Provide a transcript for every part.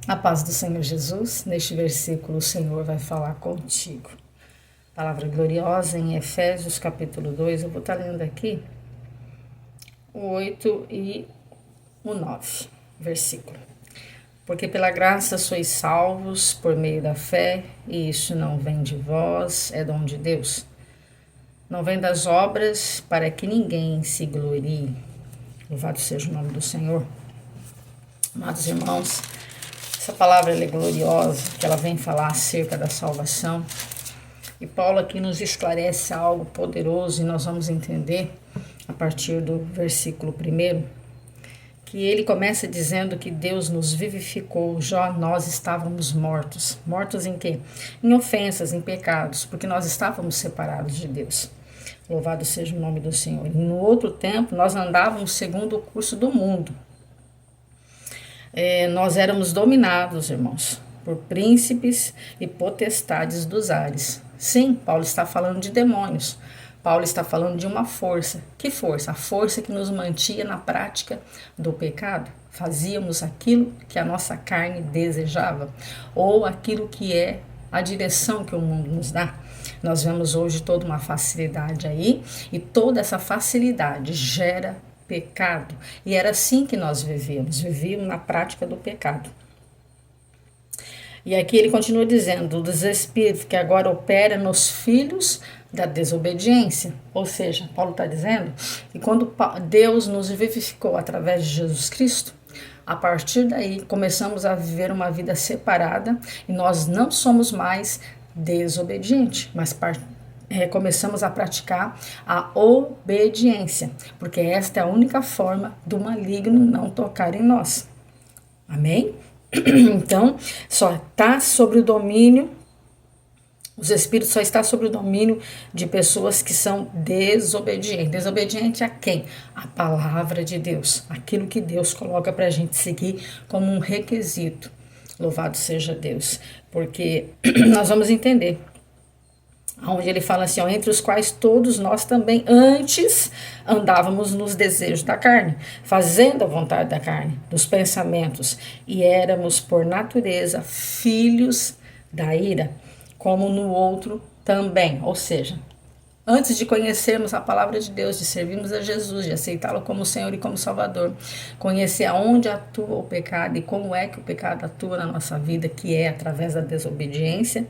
A paz do Senhor Jesus, neste versículo o Senhor vai falar contigo. Palavra gloriosa em Efésios capítulo 2, eu vou estar lendo aqui o 8 e o 9, versículo. Porque pela graça sois salvos por meio da fé, e isso não vem de vós, é dom de Deus. Não vem das obras, para que ninguém se glorie. Louvado seja o nome do Senhor. Amados irmãos, essa palavra é gloriosa, que ela vem falar acerca da salvação. E Paulo aqui nos esclarece algo poderoso, e nós vamos entender a partir do versículo 1, que ele começa dizendo que Deus nos vivificou, já nós estávamos mortos. Mortos em quê? Em ofensas, em pecados, porque nós estávamos separados de Deus. Louvado seja o nome do Senhor. E no outro tempo, nós andávamos segundo o curso do mundo. Nós éramos dominados, irmãos, por príncipes e potestades dos ares. Sim, Paulo está falando de demônios. Paulo está falando de uma força. Que força? A força que nos mantinha na prática do pecado. Fazíamos aquilo que a nossa carne desejava, ou aquilo que é a direção que o mundo nos dá. Nós vemos hoje toda uma facilidade aí, e toda essa facilidade gera pecado. E era assim que nós vivíamos na prática do pecado. E aqui ele continua dizendo, dos espíritos que agora opera nos filhos da desobediência. Ou seja, Paulo está dizendo que quando Deus nos vivificou através de Jesus Cristo, a partir daí começamos a viver uma vida separada, e nós não somos mais desobedientes, mas começamos a praticar a obediência, porque esta é a única forma do maligno não tocar em nós. Amém? Então, só está sobre o domínio, os espíritos só estão sobre o domínio de pessoas que são desobedientes. Desobediente a quem? A palavra de Deus, aquilo que Deus coloca para a gente seguir como um requisito. Louvado seja Deus, porque nós vamos entender onde ele fala assim, entre os quais todos nós também antes andávamos nos desejos da carne, fazendo a vontade da carne, dos pensamentos, e éramos por natureza filhos da ira, como no outro também. Ou seja, antes de conhecermos a palavra de Deus, de servirmos a Jesus, de aceitá-lo como Senhor e como Salvador, conhecer aonde atua o pecado e como é que o pecado atua na nossa vida, que é através da desobediência,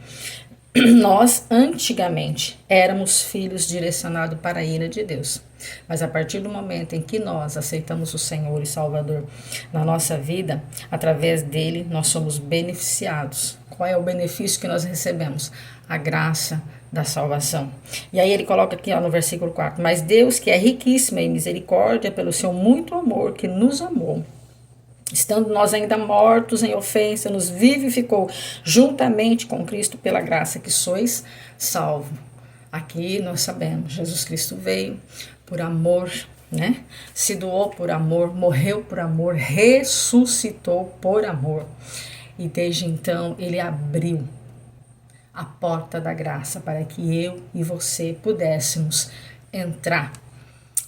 nós, antigamente, éramos filhos direcionados para a ira de Deus. Mas a partir do momento em que nós aceitamos o Senhor e Salvador na nossa vida, através dele, nós somos beneficiados. Qual é o benefício que nós recebemos? A graça da salvação. E aí ele coloca aqui no versículo 4, mas Deus, que é riquíssimo em misericórdia, pelo seu muito amor, que nos amou, estando nós ainda mortos em ofensa, nos vivificou juntamente com Cristo pela graça que sois salvos. Aqui nós sabemos, Jesus Cristo veio por amor, né? Se doou por amor, morreu por amor, ressuscitou por amor. E desde então ele abriu a porta da graça para que eu e você pudéssemos entrar,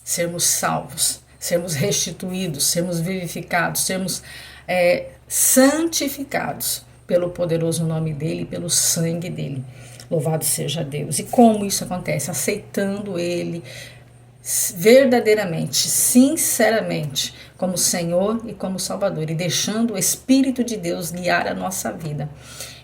sermos salvos, sermos restituídos, sermos vivificados, sermos santificados pelo poderoso nome dele e pelo sangue dele. Louvado seja Deus. E como isso acontece? Aceitando ele verdadeiramente, sinceramente, como Senhor e como Salvador, e deixando o Espírito de Deus guiar a nossa vida.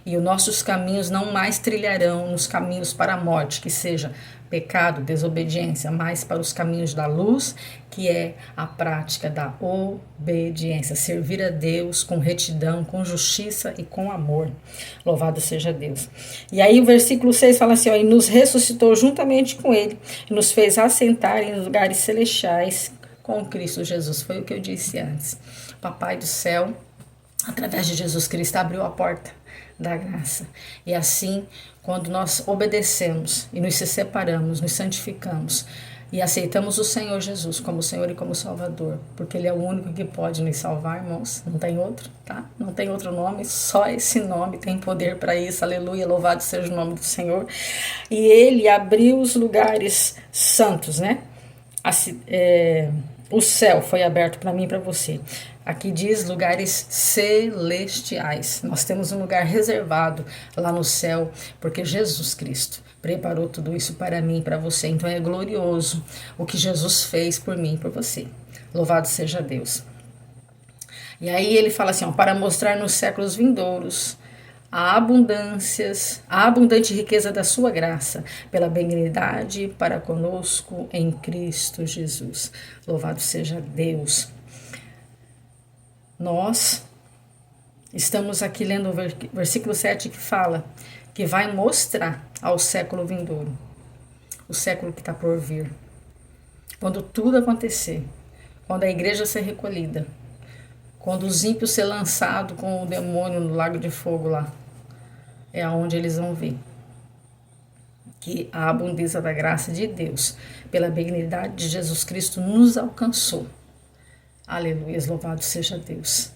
E os nossos caminhos não mais trilharão nos caminhos para a morte, que seja pecado, desobediência, mas para os caminhos da luz, que é a prática da obediência, servir a Deus com retidão, com justiça e com amor. Louvado seja Deus. E aí o versículo 6 fala assim, e nos ressuscitou juntamente com ele, e nos fez assentar em lugares celestiais com Cristo Jesus. Foi o que eu disse antes. O Papai do céu, através de Jesus Cristo, abriu a porta da graça. E assim, quando nós obedecemos e nos separamos, nos santificamos e aceitamos o Senhor Jesus como Senhor e como Salvador, porque Ele é o único que pode nos salvar, irmãos, não tem outro, tá? Não tem outro nome, só esse nome tem poder para isso, aleluia, louvado seja o nome do Senhor. E Ele abriu os lugares santos, né? O céu foi aberto para mim e para você. Aqui diz lugares celestiais. Nós temos um lugar reservado lá no céu, porque Jesus Cristo preparou tudo isso para mim e para você. Então é glorioso o que Jesus fez por mim e por você. Louvado seja Deus. E aí ele fala assim, ó, para mostrar nos séculos vindouros a abundante riqueza da sua graça, pela benignidade para conosco em Cristo Jesus. Louvado seja Deus. Nós estamos aqui lendo o versículo 7 que fala que vai mostrar ao século vindouro, o século que está por vir. Quando tudo acontecer, quando a igreja ser recolhida, quando os ímpios ser lançados com o demônio no lago de fogo lá, é aonde eles vão ver que a abundância da graça de Deus, pela benignidade de Jesus Cristo, nos alcançou. Aleluia, louvado seja Deus.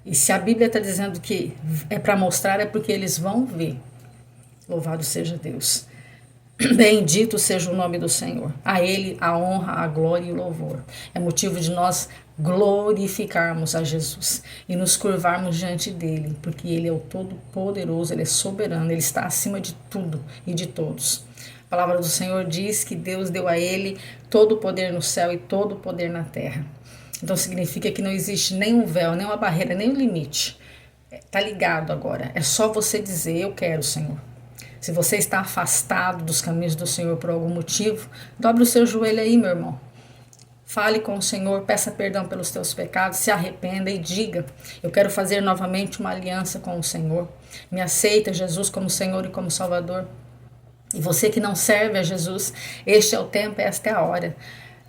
E se a Bíblia está dizendo que é para mostrar, é porque eles vão ver. Louvado seja Deus. Bendito seja o nome do Senhor. A Ele a honra, a glória e o louvor. É motivo de nós glorificarmos a Jesus e nos curvarmos diante dele, porque ele é o Todo-Poderoso, ele é soberano, ele está acima de tudo e de todos. A palavra do Senhor diz que Deus deu a ele todo o poder no céu e todo o poder na terra. Então significa que não existe nenhum véu, nenhuma barreira, nenhum limite. Está ligado agora. É só você dizer, eu quero, Senhor. Se você está afastado dos caminhos do Senhor por algum motivo, dobre o seu joelho aí, meu irmão. Fale com o Senhor, peça perdão pelos teus pecados, se arrependa e diga, eu quero fazer novamente uma aliança com o Senhor. Me aceita, Jesus, como Senhor e como Salvador. E você que não serve a Jesus, este é o tempo, esta é a hora.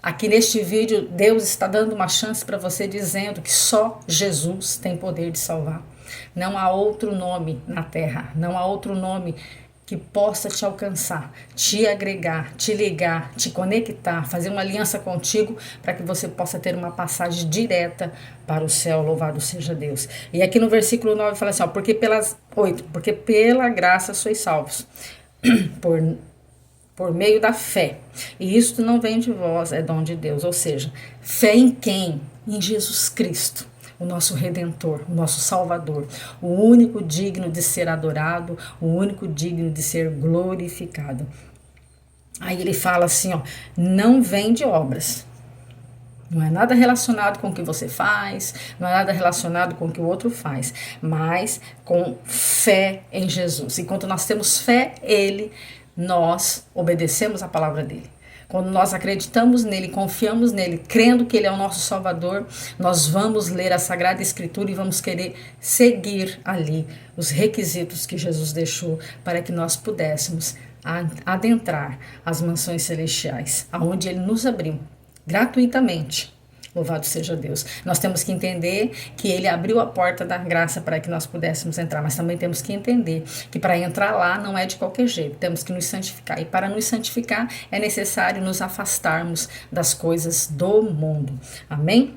Aqui neste vídeo, Deus está dando uma chance para você, dizendo que só Jesus tem poder de salvar. Não há outro nome na terra, não há outro nome que possa te alcançar, te agregar, te ligar, te conectar, fazer uma aliança contigo para que você possa ter uma passagem direta para o céu, louvado seja Deus. E aqui no versículo 9 fala assim, ó, porque pela graça sois salvos, por meio da fé. E isto não vem de vós, é dom de Deus. Ou seja, fé em quem? Em Jesus Cristo, o nosso Redentor, o nosso Salvador, o único digno de ser adorado, o único digno de ser glorificado. Aí ele fala assim, ó, não vem de obras. Não é nada relacionado com o que você faz, não é nada relacionado com o que o outro faz, mas com fé em Jesus. Enquanto nós temos fé nele, nós obedecemos a palavra dele. Quando nós acreditamos nele, confiamos nele, crendo que ele é o nosso Salvador, nós vamos ler a Sagrada Escritura e vamos querer seguir ali os requisitos que Jesus deixou para que nós pudéssemos adentrar as mansões celestiais, aonde ele nos abriu gratuitamente. Louvado seja Deus. Nós temos que entender que ele abriu a porta da graça para que nós pudéssemos entrar, mas também temos que entender que para entrar lá não é de qualquer jeito, temos que nos santificar. E para nos santificar é necessário nos afastarmos das coisas do mundo. Amém?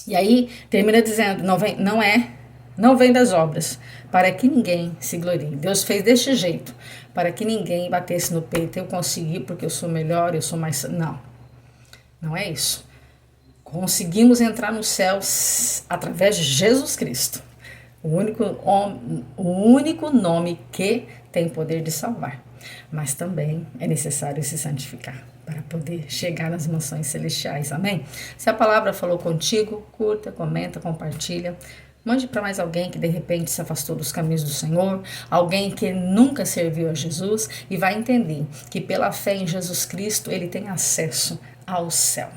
E aí termina dizendo, não vem das obras, para que ninguém se glorie. Deus fez deste jeito, para que ninguém batesse no peito, eu consegui porque eu sou melhor, eu sou mais... Não é isso. Conseguimos entrar no céu através de Jesus Cristo, o único nome que tem poder de salvar. Mas também é necessário se santificar para poder chegar nas mansões celestiais. Amém? Se a palavra falou contigo, curta, comenta, compartilha. Mande para mais alguém que de repente se afastou dos caminhos do Senhor, alguém que nunca serviu a Jesus e vai entender que pela fé em Jesus Cristo ele tem acesso ao céu.